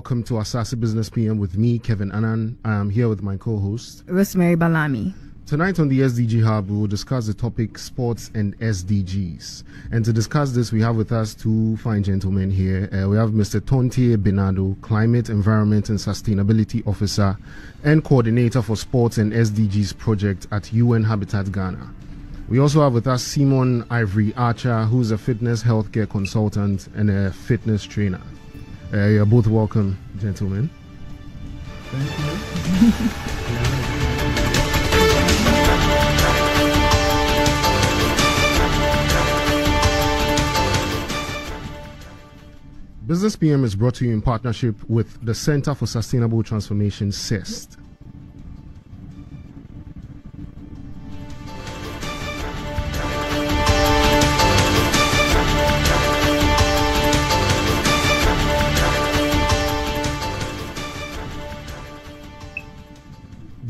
welcome to Asaase Business PM with me, Kevin Annan. I'm here with my co-host, Rosemary Balami. Tonight on the SDG-Hub, we will discuss the topic sports and SDGs. And to discuss this, we have with us two fine gentlemen here. We have Mr. Tontie Binado, Climate, Environment and Sustainability Officer and Coordinator for Sports and SDGs Project at UN Habitat Ghana. We also have with us Simon Ivory Archer, who's a fitness healthcare consultant and a fitness trainer. You're both welcome, gentlemen. Thank you. Business PM is brought to you in partnership with the Center for Sustainable Transformation, CeST.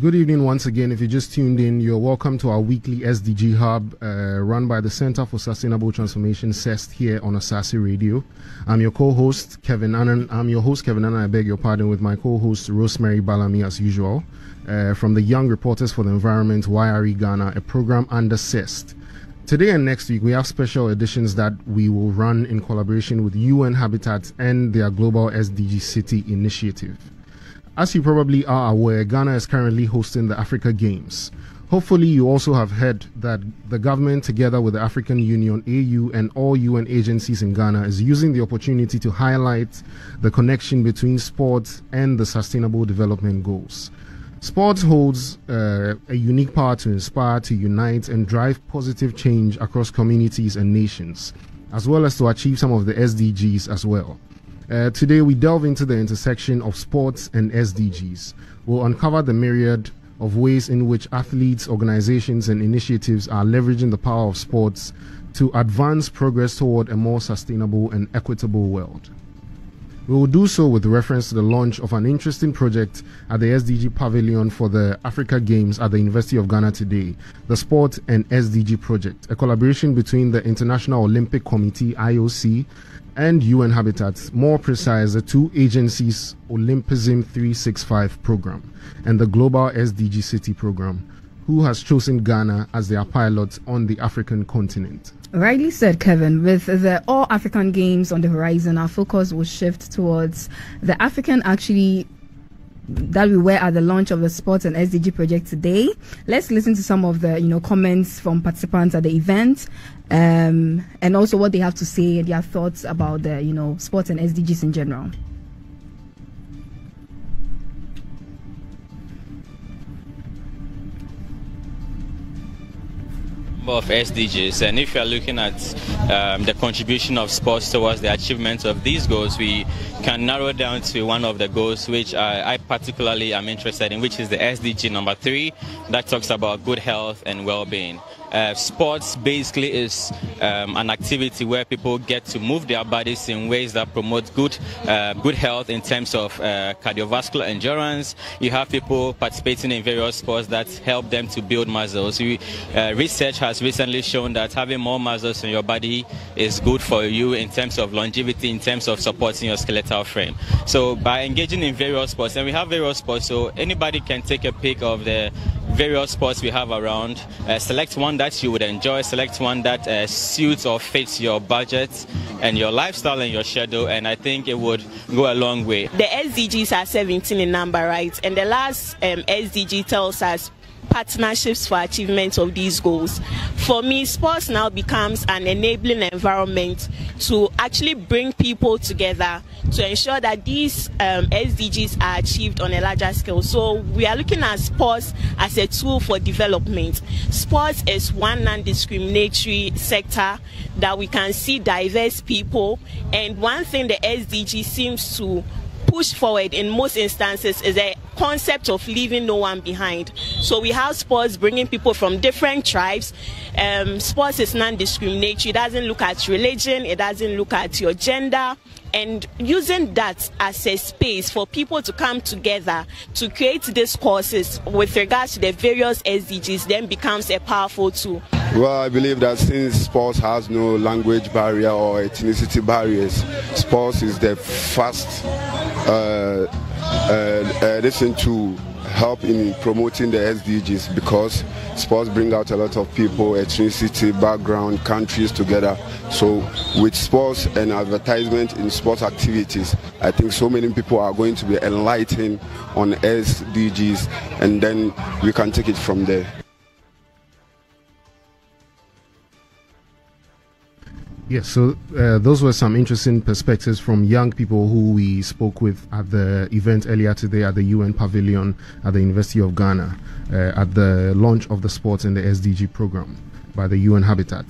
Good evening once again. If you just tuned in, you're welcome to our weekly SDG Hub run by the Center for Sustainable Transformation, CeST, here on Asaase Radio. I'm your co-host, Kevin Annan. I beg your pardon, with my co-host, Rosemary Balami, as usual, from the Young Reporters for the Environment, YRE Ghana, a program under CeST. Today and next week, we have special editions that we will run in collaboration with UN Habitat and their Global SDG City Initiative. As you probably are aware, Ghana is currently hosting the Africa Games. Hopefully, you also have heard that the government, together with the African Union, AU, and all UN agencies in Ghana, is using the opportunity to highlight the connection between sports and the Sustainable Development Goals. Sports holds a unique power to inspire, to unite, and drive positive change across communities and nations, as well as to achieve some of the SDGs as well. Today, we delve into the intersection of sports and SDGs. We'll uncover the myriad of ways in which athletes, organizations, and initiatives are leveraging the power of sports to advance progress toward a more sustainable and equitable world. We will do so with reference to the launch of an interesting project at the SDG Pavilion for the Africa Games at the University of Ghana today, the Sport and SDG Project, a collaboration between the International Olympic Committee, IOC, and UN Habitat, more precise, the two agencies' Olympism 365 program and the Global SDG City program, who has chosen Ghana as their pilot on the African continent. Rightly said, Kevin. With the All African Games on the horizon, our focus will shift towards the African that we were at the launch of the Sports and SDG project today. Let's listen to some of the comments from participants at the event, and also what they have to say and their thoughts about the sports and SDGs in general. Of SDGs, and if you are looking at the contribution of sports towards the achievement of these goals, we can narrow down to one of the goals which I particularly am interested in, which is the SDG number 3, that talks about good health and well-being. Sports basically is an activity where people get to move their bodies in ways that promote good health in terms of cardiovascular endurance. You have people participating in various sports that help them to build muscles. Research has recently shown that having more muscles in your body is good for you in terms of longevity, in terms of supporting your skeletal frame. So by engaging in various sports, and we have various sports, so anybody can take a pick of the various sports we have around, select one that you would enjoy, select one that suits or fits your budget and your lifestyle and your schedule, and I think it would go a long way. The SDGs are 17 in number, right? And the last SDG tells us partnerships for achievement of these goals. For me, sports now becomes an enabling environment to actually bring people together to ensure that these SDGs are achieved on a larger scale. So we are looking at sports as a tool for development. Sports is one non-discriminatory sector that we can see diverse people, and one thing the SDG seems to push forward in most instances is a concept of leaving no one behind. So we have sports bringing people from different tribes. Sports is non-discriminatory. It doesn't look at religion. It doesn't look at your gender. And using that as a space for people to come together to create discourses with regards to the various SDGs then becomes a powerful tool. Well, I believe that since sports has no language barrier or ethnicity barriers, sports is the first addition to help in promoting the SDGs, because sports bring out a lot of people, ethnicity, background, countries together. So with sports and advertisement in sports activities, I think so many people are going to be enlightened on SDGs, and then we can take it from there. Yes, so those were some interesting perspectives from young people who we spoke with at the event earlier today at the UN Pavilion at the University of Ghana at the launch of the sports and the SDG program by the UN Habitat.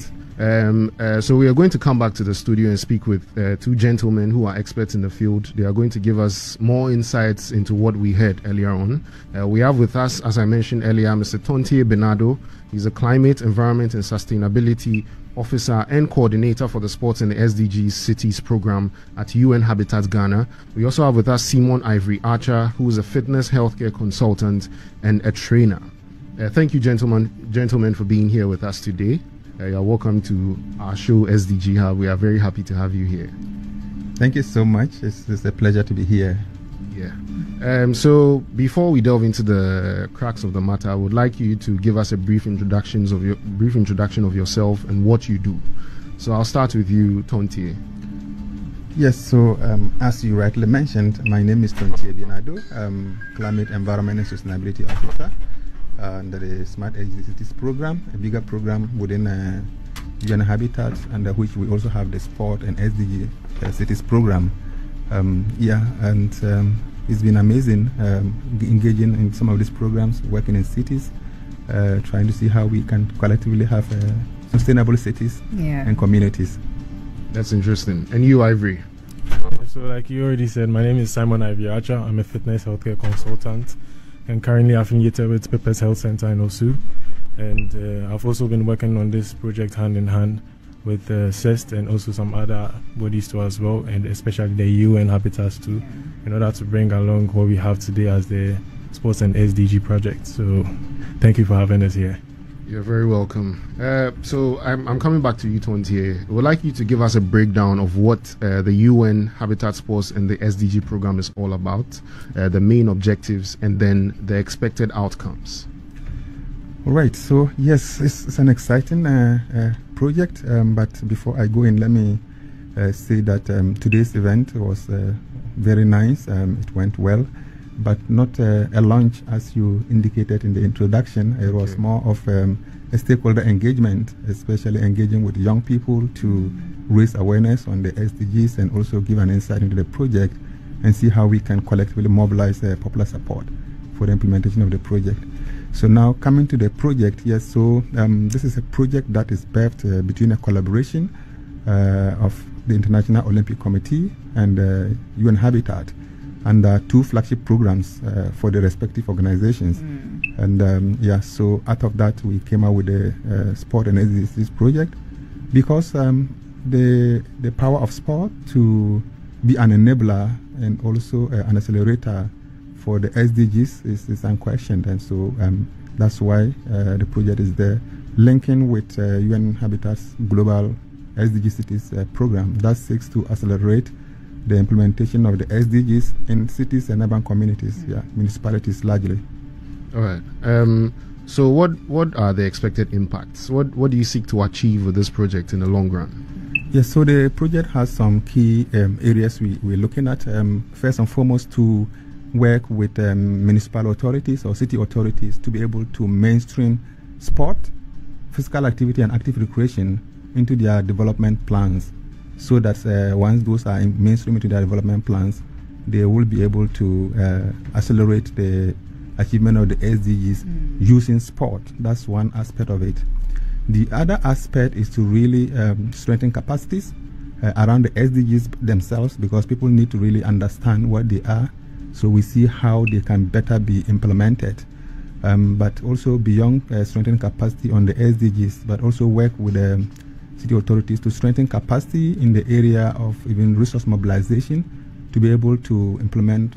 So we are going to come back to the studio and speak with two gentlemen who are experts in the field. They are going to give us more insights into what we heard earlier on. We have with us, as I mentioned earlier, Mr. Tontie Binado. He's a Climate, Environment and Sustainability Officer and Coordinator for the Sports and the SDGs Cities Program at UN Habitat Ghana. We also have with us Simon Ivory Archer, who is a fitness healthcare consultant and a trainer. Thank you, gentlemen, for being here with us today. You're welcome to our show, SDG-Hub. We are very happy to have you here. Thank you so much. It's a pleasure to be here. Yeah. So before we delve into the crux of the matter, I would like you to give us a brief introduction of yourself and what you do. So I'll start with you, Tontie. Yes. So as you rightly mentioned, my name is Tontie Binado. Climate, Environment and Sustainability Officer under the Smart Energy Cities program, a bigger program within UN Habitat, under which we also have the Sport and SDG Cities program. It's been amazing engaging in some of these programs, working in cities, trying to see how we can collectively have sustainable cities and communities. That's interesting. And you, Ivory? So like you already said, my name is Simon Ivory Archer. I'm a fitness healthcare consultant and currently affiliated with Pepper's Health Center in Osu. And I've also been working on this project hand in hand with CeST and also some other bodies too as well, and especially the UN Habitats too, in order to bring along what we have today as the Sports and SDG project. So thank you for having us here. You're very welcome. So I'm coming back to you, Tontie. I would like you to give us a breakdown of what the UN Habitat Sports and the SDG program is all about, the main objectives, and then the expected outcomes. All right. So yes, it's an exciting project. But before I go in, let me say that today's event was very nice. It went well, but not a launch as you indicated in the introduction. It was more of a stakeholder engagement, especially engaging with young people to raise awareness on the SDGs and also give an insight into the project and see how we can collectively mobilize popular support for the implementation of the project. So now coming to the project, yes, so this is a project that is birthed between a collaboration of the International Olympic Committee and UN Habitat, and two flagship programs for the respective organizations. And so out of that we came out with the Sport and SDGs project, because the power of sport to be an enabler and also an accelerator for the SDGs is unquestioned, and so that's why the project is there, linking with UN Habitat's global SDG Cities program that seeks to accelerate the implementation of the SDGs in cities and urban communities, municipalities largely. All right. So what are the expected impacts? What do you seek to achieve with this project in the long run? Yes, so the project has some key areas we're looking at. First and foremost, to work with municipal authorities or city authorities to be able to mainstream sport, physical activity and active recreation into their development plans, so that once those are mainstream into their development plans, they will be able to accelerate the achievement of the SDGs using sport. That's one aspect of it. The other aspect is to really strengthen capacities around the SDGs themselves, because people need to really understand what they are, so we see how they can better be implemented. But also beyond strengthening capacity on the SDGs, but also work with city authorities to strengthen capacity in the area of even resource mobilization, to be able to implement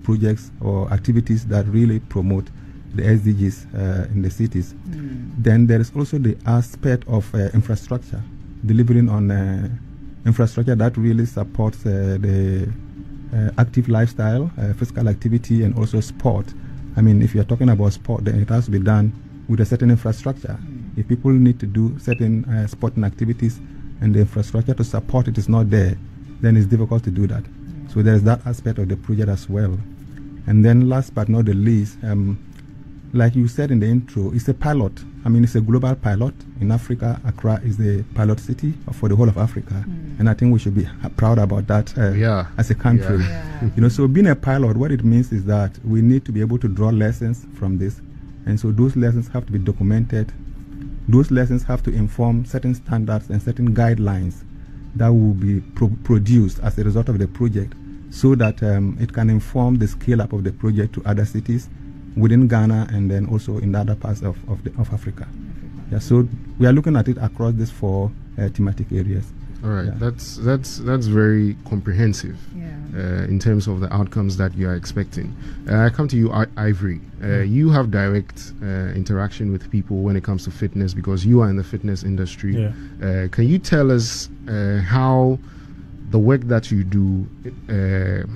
projects or activities that really promote the SDGs in the cities. Then there is also the aspect of infrastructure, delivering on infrastructure that really supports the active lifestyle, physical activity, and also sport. I mean, if you're talking about sport, then it has to be done with a certain infrastructure. If people need to do certain sporting activities and the infrastructure to support it is not there, then it's difficult to do that. So there's that aspect of the project as well. And then last but not the least, like you said in the intro, it's a pilot. I mean, it's a global pilot. In Africa, Accra is the pilot city for the whole of Africa. And I think we should be proud about that as a country. So being a pilot, what it means is that we need to be able to draw lessons from this. And so those lessons have to be documented. Those lessons have to inform certain standards and certain guidelines that will be produced as a result of the project, so that it can inform the scale-up of the project to other cities within Ghana and then also in the other parts of Africa. Yeah, so we are looking at it across these 4 thematic areas. All right, that's very comprehensive in terms of the outcomes that you are expecting. I come to you, Ivory. You have direct interaction with people when it comes to fitness because you are in the fitness industry. Can you tell us how the work that you do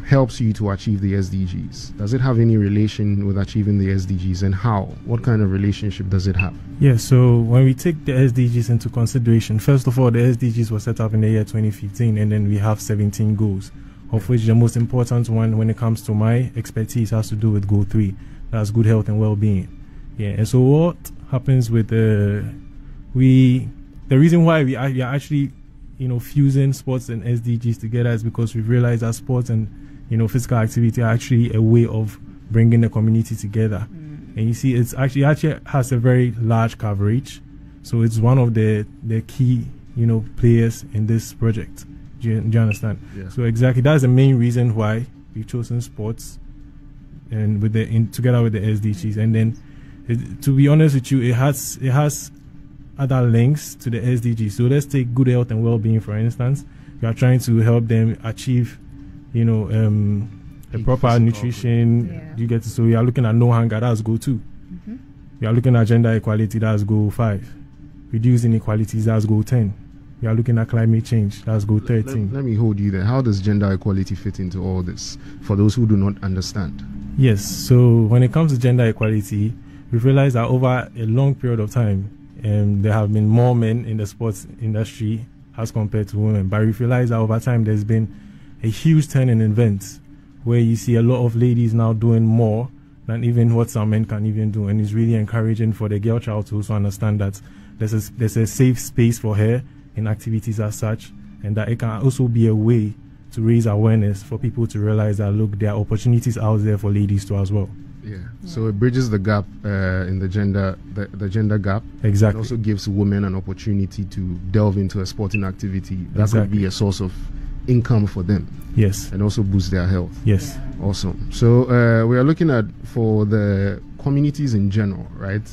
helps you to achieve the SDGs? Does it have any relation with achieving the SDGs, and how? What kind of relationship does it have? Yeah, so when we take the SDGs into consideration, first of all, the SDGs were set up in the year 2015, and then we have 17 goals, of which the most important one when it comes to my expertise has to do with goal 3. That's good health and well-being. Yeah, and so what happens with the reason why we are actually fusing sports and SDGs together is because we've realized that sports and, physical activity are actually a way of bringing the community together. And you see, it actually has a very large coverage. So it's one of the key, players in this project. Do you understand? Yeah. So exactly, that's the main reason why we've chosen sports and together with the SDGs. And then, to be honest with you, it has other links to the SDGs. So let's take good health and well-being, for instance. We are trying to help them achieve, a proper nutrition. Yeah. So we are looking at no hunger, that's goal 2. We are looking at gender equality, that's goal 5. Reduce inequalities, that's goal 10. We are looking at climate change, that's goal 13. Let me hold you there. How does gender equality fit into all this, for those who do not understand? Yes, so when it comes to gender equality, we've realized that over a long period of time, there have been more men in the sports industry as compared to women. But we realize that over time there's been a huge turn in events where you see a lot of ladies now doing more than even what some men can even do. And it's really encouraging for the girl child to also understand that there's a safe space for her in activities as such, and that it can also be a way to raise awareness for people to realize that, look, there are opportunities out there for ladies too as well. Yeah. So it bridges the gap in the gender gap. Exactly. It also gives women an opportunity to delve into a sporting activity that could be a source of income for them. Yes. And also boost their health. Yes. Awesome. So we are looking at for the communities in general, right?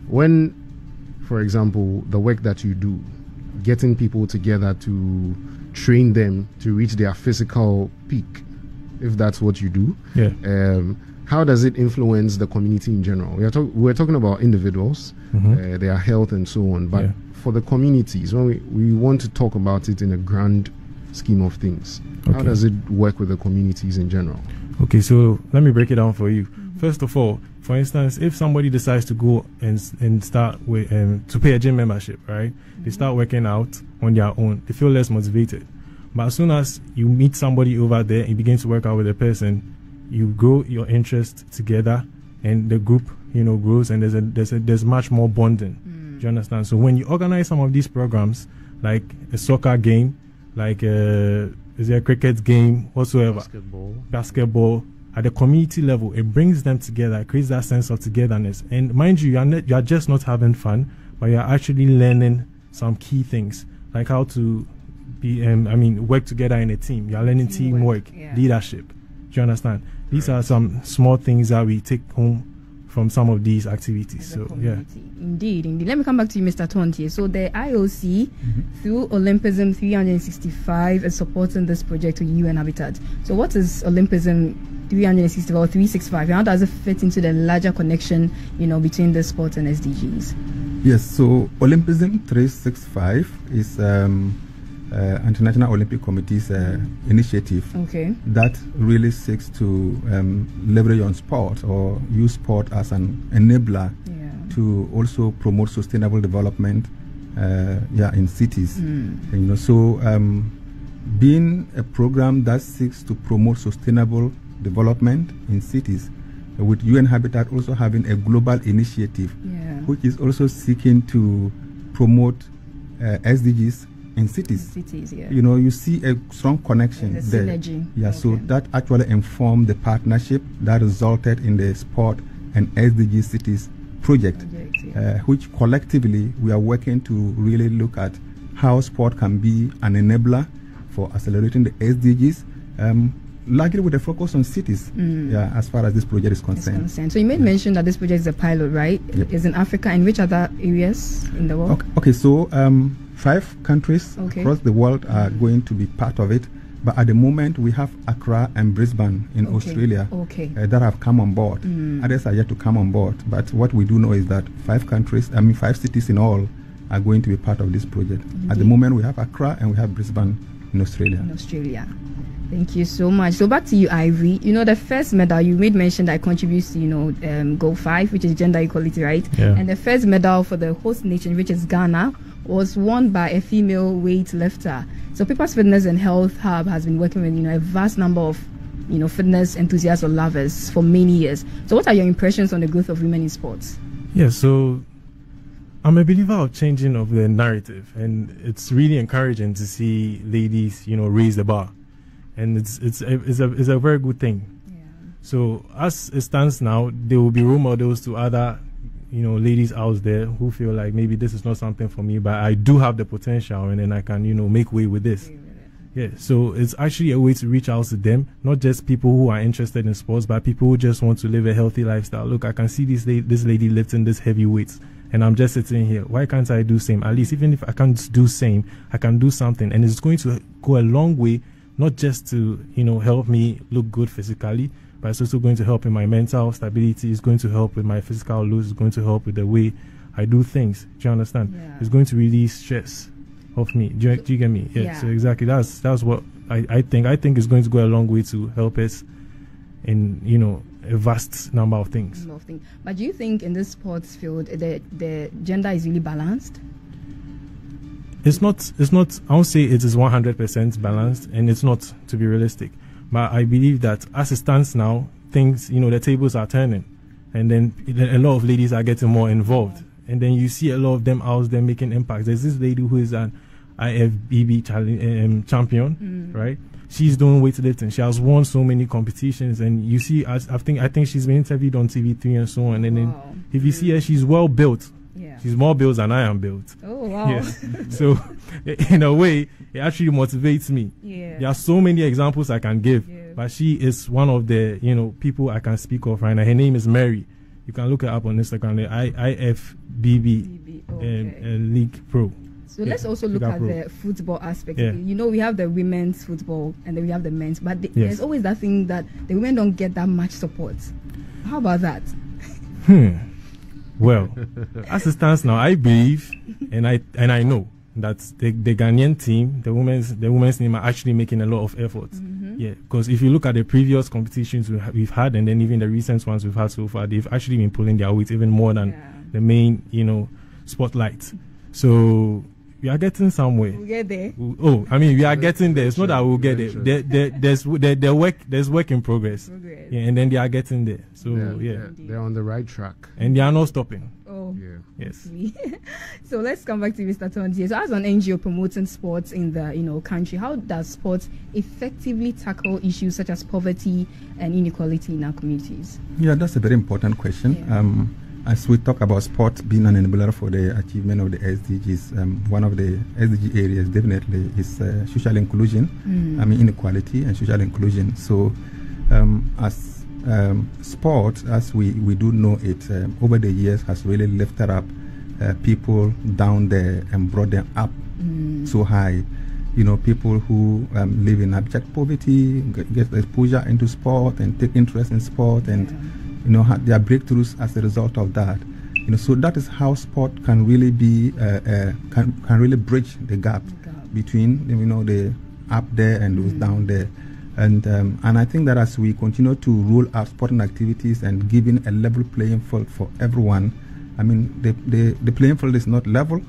When, for example, the work that you do, getting people together to train them to reach their physical peak, if that's what you do. Yeah. How does it influence the community in general? We're talking about individuals, their health and so on, but for the communities, when we want to talk about it in a grand scheme of things, how does it work with the communities in general? Okay, so let me break it down for you. First of all, for instance, if somebody decides to go and start with to pay a gym membership, right? They start working out on their own. They feel less motivated. But as soon as you meet somebody over there and begin to work out with a person, you grow your interest together, and the group, grows, and there's much more bonding. Do you understand? So when you organize some of these programs, like a soccer game, like is there a cricket game, whatsoever, basketball, at the community level, it brings them together, it creates that sense of togetherness. And mind you, you are just not having fun, but you are actually learning some key things, like how to be, work together in a team. You are learning teamwork, leadership. Do you understand? These are some small things that we take home from some of these activities. So, Indeed. Let me come back to you, Mr. Tontie. So the IOC, through Olympism 365, is supporting this project with UN Habitat. So what is Olympism 365 or 365? How does it fit into the larger connection, between the sports and SDGs? Yes, so Olympism 365 is International Olympic Committee's initiative that really seeks to leverage on sport or use sport as an enabler to also promote sustainable development in cities. Being a program that seeks to promote sustainable development in cities, with UN Habitat also having a global initiative which is also seeking to promote SDGs in cities. You see a strong connection there. Synergy. So that actually informed the partnership that resulted in the Sport and SDG Cities project, which collectively we are working to really look at how sport can be an enabler for accelerating the SDGs, largely with a focus on cities, as far as this project is concerned. So you made mention that this project is a pilot, right? Yep. Is in Africa, and which other areas in the world? Okay, so 5 countries across the world are going to be part of it. But at the moment, we have Accra and Brisbane in Australia that have come on board. Others are yet to come on board. But what we do know is that 5 cities in all are going to be part of this project. At the moment, we have Accra and we have Brisbane in Australia. Thank you so much. So back to you, Ivory. The first medal, you made mention that contributes to, Goal 5, which is gender equality, right? Yeah. And the first medal for the host nation, which is Ghana, was won by a female weightlifter. So People's Fitness and Health Hub has been working with, a vast number of, fitness enthusiasts or lovers for many years. So what are your impressions on the growth of women in sports? Yeah, so I'm a believer of changing of the narrative, and it's really encouraging to see ladies, raise the bar. And it's a very good thing. Yeah. So as it stands now, there will be role models to other, ladies out there who feel like maybe this is not something for me, but I do have the potential, and then I can, make way with this. Yeah. So it's actually a way to reach out to them, not just people who are interested in sports, but people who just want to live a healthy lifestyle. Look, I can see this lady lifting this heavy weights, and I'm just sitting here. Why can't I do same? At least even if I can't do same, I can do something, and it's going to go a long way. Not just to, help me look good physically, but it's also going to help in my mental stability. It's going to help with my physical looks. It's going to help with the way I do things. Do you understand? Yeah. It's going to release stress off me. Do you get me? Yeah. So exactly, that's what I think. I think it's going to go a long way to help us in, a vast number of things. But do you think in this sports field, the gender is really balanced? It's not, I won't say it is 100% balanced, and it's not, to be realistic. But I believe that as it stands now, things, the tables are turning. And then a lot of ladies are getting more involved. And then you see a lot of them out there making impacts. There's this lady who is an IFBB champion, right? She's doing weightlifting. She has won so many competitions. And you see, I think she's been interviewed on TV3 and so on. And then if you see her, she's well built. She's more built than I am built. Oh, wow. Yes. So, in a way, it actually motivates me. Yeah. There are so many examples I can give, but she is one of the, people I can speak of right now. Her name is Mary. You can look her up on Instagram, the IFBB League Pro. So let's also look at the football aspect. Yeah. We have the women's football and then we have the men's, but there's always that thing that the women don't get that much support. How about that? Well, as it stands now, I believe and I know that the Ghanaian team, the women's team, are actually making a lot of efforts. Yeah, because if you look at the previous competitions we've had, and then even the recent ones we've had so far, they've actually been pulling their weight even more than the main, spotlight. So we are getting somewhere. We'll get there. We are getting there. It's not that we'll get there. There's work in progress. Yeah, and then they are getting there. So they're on the right track, and they are not stopping. Oh, yes. So let's come back to Mr. Tontie. So as an NGO promoting sports in the country, how does sports effectively tackle issues such as poverty and inequality in our communities? Yeah, that's a very important question. Yeah. As we talk about sport being an enabler for the achievement of the SDGs, one of the SDG areas definitely is social inclusion, inequality and social inclusion. So as sport, as we do know it, over the years has really lifted up people down there and brought them up so high. people who live in abject poverty get exposure into sport and take interest in sport, and have their breakthroughs as a result of that. So that is how sport can really be can really bridge the gap between the up there and those down there. And I think that as we continue to roll out sporting activities and giving a level playing field for everyone, I mean, the playing field is not level,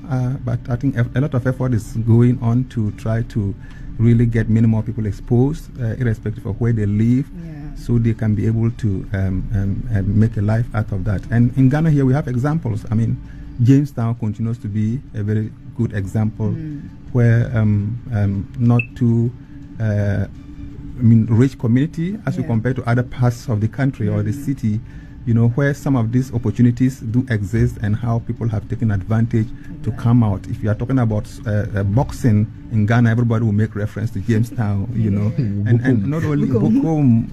but I think a lot of effort is going on to try to really get many more people exposed, irrespective of where they live, so they can be able to make a life out of that. And in Ghana here, we have examples. I mean, Jamestown continues to be a very good example where not too rich community as you compare to other parts of the country or the city, where some of these opportunities do exist and how people have taken advantage to come out. If you are talking about boxing in Ghana, everybody will make reference to Jamestown, and not only Bokom,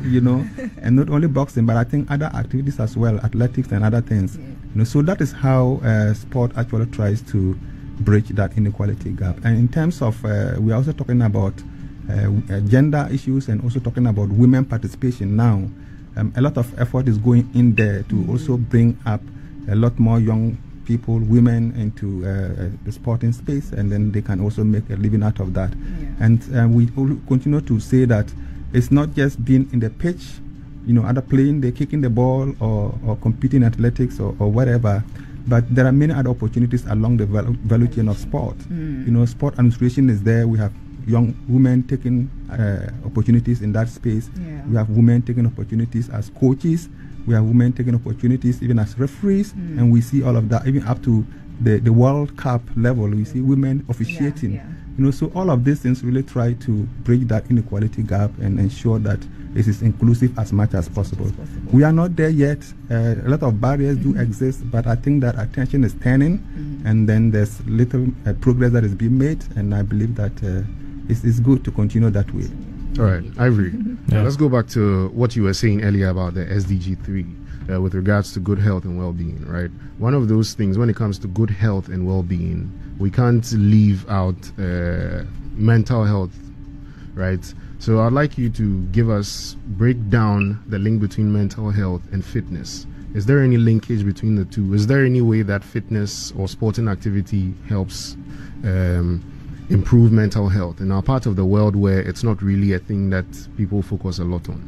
and not only boxing, but I think other activities as well, athletics and other things. So that is how sport actually tries to bridge that inequality gap. And in terms of, we are also talking about gender issues and also talking about women participation now. A lot of effort is going in there to also bring up a lot more young people, women, into the sporting space, and then they can also make a living out of that. And we continue to say that it's not just being in the pitch, either playing, they're kicking the ball or competing in athletics or whatever, but there are many other opportunities along the value chain of sport. Sport administration is there. We have young women taking opportunities in that space. We have women taking opportunities as coaches. We have women taking opportunities even as referees, and we see all of that even up to the World Cup level. We see women officiating. So all of these things really try to bridge that inequality gap and ensure that it is inclusive as much as possible. We are not there yet. A lot of barriers do exist, but I think that attention is turning, and then there's little progress that is being made, and I believe that it's good to continue that way. All right, Ivory. Let's go back to what you were saying earlier about the SDG 3 with regards to good health and well-being, right? One of those things when it comes to good health and well-being, we can't leave out mental health, right? So I'd like you to break down the link between mental health and fitness. Is there any linkage between the two? Is there any way that fitness or sporting activity helps improve mental health in our part of the world where it's not really a thing that people focus a lot on?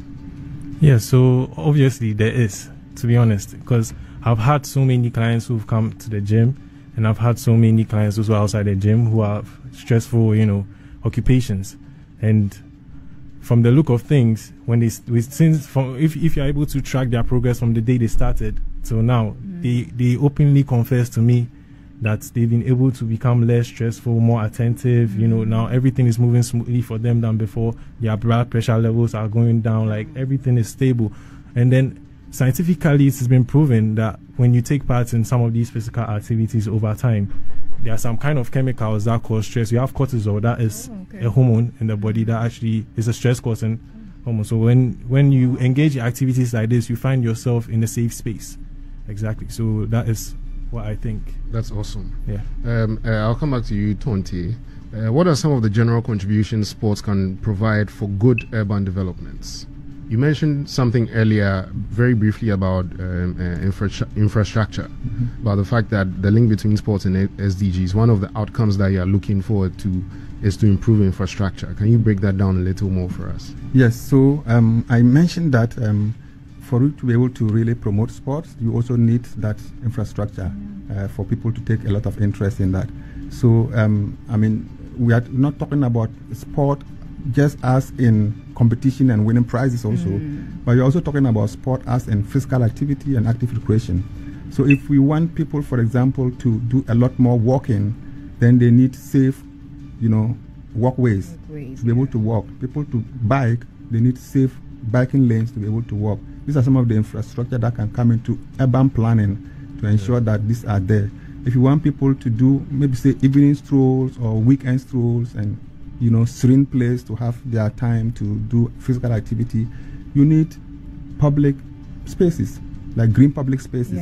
Yeah, so obviously there is, to be honest, because I've had so many clients who've come to the gym, and I've had so many clients who are outside the gym who have stressful, occupations. And from the look of things, if you're able to track their progress from the day they started till now, they openly confess to me that they've been able to become less stressful, more attentive. Now everything is moving smoothly for them than before. Their blood pressure levels are going down, like everything is stable. And then scientifically, it's been proven that when you take part in some of these physical activities over time, there are some kind of chemicals that cause stress. You have cortisol, that is a hormone in the body that actually is a stress-causing hormone. So when you engage in activities like this, you find yourself in a safe space. Exactly. So that is what I think. That's awesome. Yeah. I'll come back to you, Tontie. What are some of the general contributions sports can provide for good urban developments? You mentioned something earlier, very briefly, about infrastructure, about the fact that the link between sports and SDGs, one of the outcomes that you are looking forward to is to improve infrastructure. Can you break that down a little more for us? Yes, so I mentioned that for you to be able to really promote sports, you also need that infrastructure for people to take a lot of interest in that. So, we are not talking about sport just as in competition and winning prizes also, but you're also talking about sport as in physical activity and active recreation. So if we want people, for example, to do a lot more walking, then they need safe, walkways to be able to walk. People to bike, they need safe biking lanes to be able to walk. These are some of the infrastructure that can come into urban planning to ensure that these are there. If you want people to do, maybe say evening strolls or weekend strolls and serene place to have their time to do physical activity, you need public spaces, like green public spaces.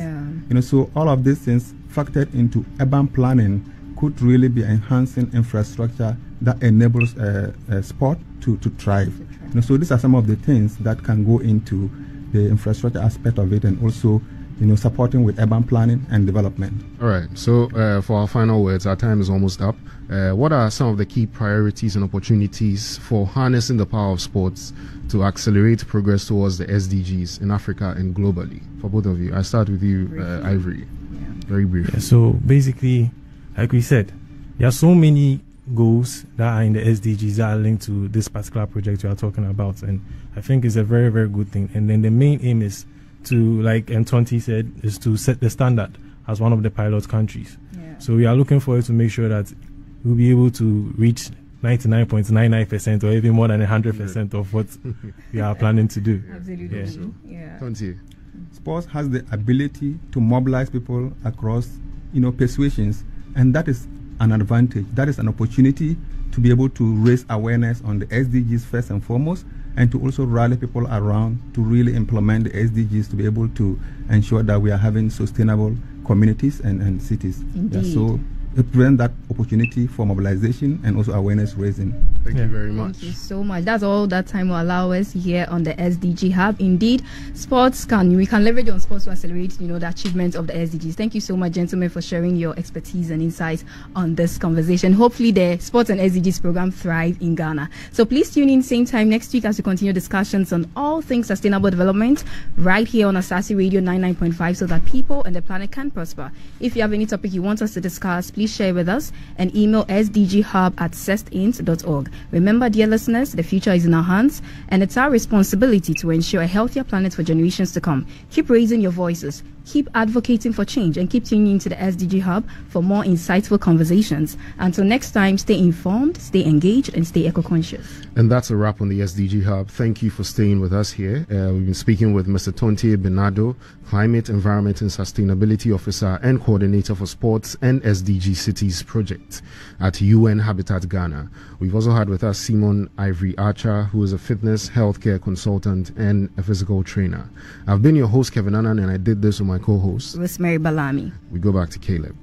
So all of these things factored into urban planning could really be enhancing infrastructure that enables sport to thrive. So these are some of the things that can go into the infrastructure aspect of it, and also supporting with urban planning and development. All right. So for our final words, our time is almost up. What are some of the key priorities and opportunities for harnessing the power of sports to accelerate progress towards the SDGs in Africa and globally? For both of you, I start with you, Ivory. Very briefly. So basically, like we said, there are so many goals that are in the SDGs that are linked to this particular project we are talking about, and I think it's a very, very good thing. And then the main aim is to, like Tontie said, is to set the standard as one of the pilot countries. So we are looking forward to make sure that we'll be able to reach 99.99% or even more than 100% of what we are planning to do. Absolutely. Tontie. Sports has the ability to mobilize people across, persuasions, and that is an advantage. That is an opportunity to be able to raise awareness on the SDGs first and foremost, and to also rally people around to really implement the SDGs to be able to ensure that we are having sustainable communities and cities. So it presents that opportunity for mobilization and also awareness raising. Thank you very much. Thank you so much. That's all that time will allow us here on the SDG-Hub. Indeed, we can leverage on sports to accelerate, the achievements of the SDGs. Thank you so much, gentlemen, for sharing your expertise and insights on this conversation. Hopefully, the sports and SDGs program thrive in Ghana. So please tune in same time next week as we continue discussions on all things sustainable development right here on Asaase Radio 99.5, so that people and the planet can prosper. If you have any topic you want us to discuss, please share with us and email sdghub@cestint.org. Remember, dear listeners, the future is in our hands, and it's our responsibility to ensure a healthier planet for generations to come. Keep raising your voices, keep advocating for change, and keep tuning into the SDG Hub for more insightful conversations. Until next time, stay informed, stay engaged, and stay eco-conscious. And that's a wrap on the SDG Hub. Thank you for staying with us here. We've been speaking with Mr. Tontie Binado, Climate, Environment and Sustainability Officer and Coordinator for Sports and SDG Cities Project at UN Habitat Ghana. We've also had with us Simon Ivory Archer, who is a fitness healthcare consultant and a physical trainer. I've been your host, Kevin Annan, and I did this with my co-host, Rosemary Balami. We go back to Caleb.